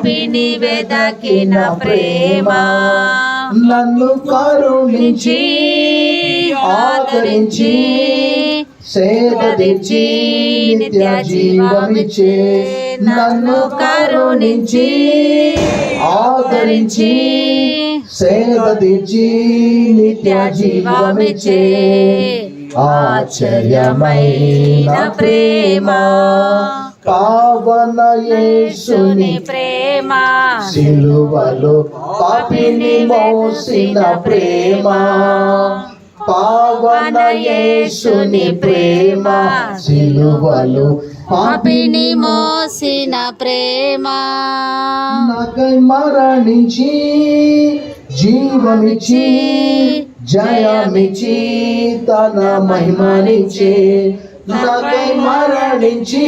పాపిని వెదకిన ప్రేమ, నన్ను కరుణించి ఆదరించి సేద తీర్చి నిత్య జీవమిచ్చే. నన్ను కరుణించి ఆదరించి సేద తీర్చి నిత్య జీవమిచ్చే. ఆశ్చర్యమైన ప్రేమ పావన యేసుని ప్రేమ, సిలువలో పాపిని మోసిన ప్రేమ. పావన యేసుని ప్రేమ, సిలువలో పాపిని మోసిన ప్రేమ. నాకై మరణించి జీవమిచ్చి జయమిచ్చి తన మహిమనిచ్చే. నాకై మరణించి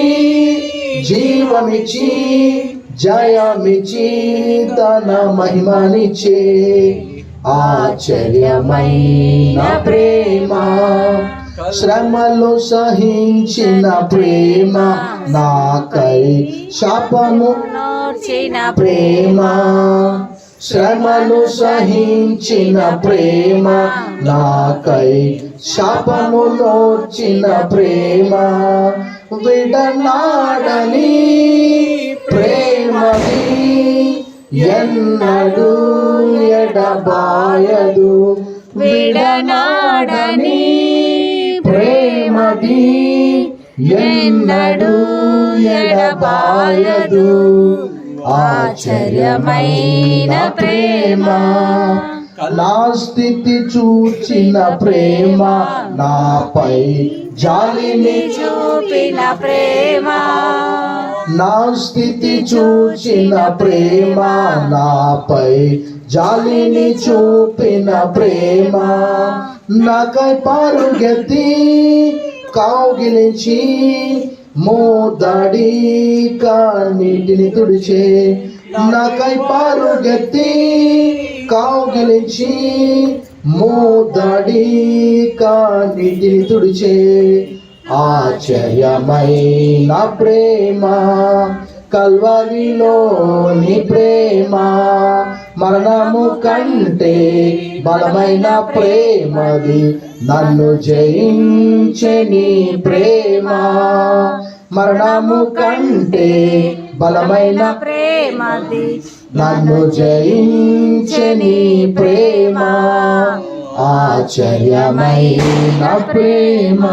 జీవమిచ్చి జయమిచ్చి తన మహిమనిచ్చే. ఆశ్చర్యమైన ప్రేమ శ్రమలు సహించిన ప్రేమ, నాకై శాపము నోర్చిన ప్రేమ. శ్రమలు సహించిన ప్రేమ, నాకై శాపము నోర్చిన ప్రేమ. విడనాడని ప్రేమది ఎన్నడూ ఎడబాయదు. విడనాడని ప్రేమది ఎన్నడూ ఎడబాయదు. ఆశ్చర్యమైన ప్రేమ నా స్థితి చూచిన ప్రేమ, నాపై జాలిని చూపిన ప్రేమ. నా స్థితి చూచిన ప్రేమ, నాపై జాలిని చూపిన ప్రేమ. నాకై పరుగెత్తి కౌగిలించి మోదాడి కన్నీటిని తుడిచే. నాకై పరుగెత్తి కౌగిలించి మోదాడి కన్నీటిని తుడిచే. ఆశ్చర్యమైన ప్రేమ కల్వరిలోని ప్రేమ, మరణము కంటే బలమైన ప్రేమది. నన్ను జయించని ప్రేమ, మరణము కంటే బలమైన ప్రేమది. నన్ను జయించని ప్రేమ. ఆశ్చర్యమైన ప్రేమ.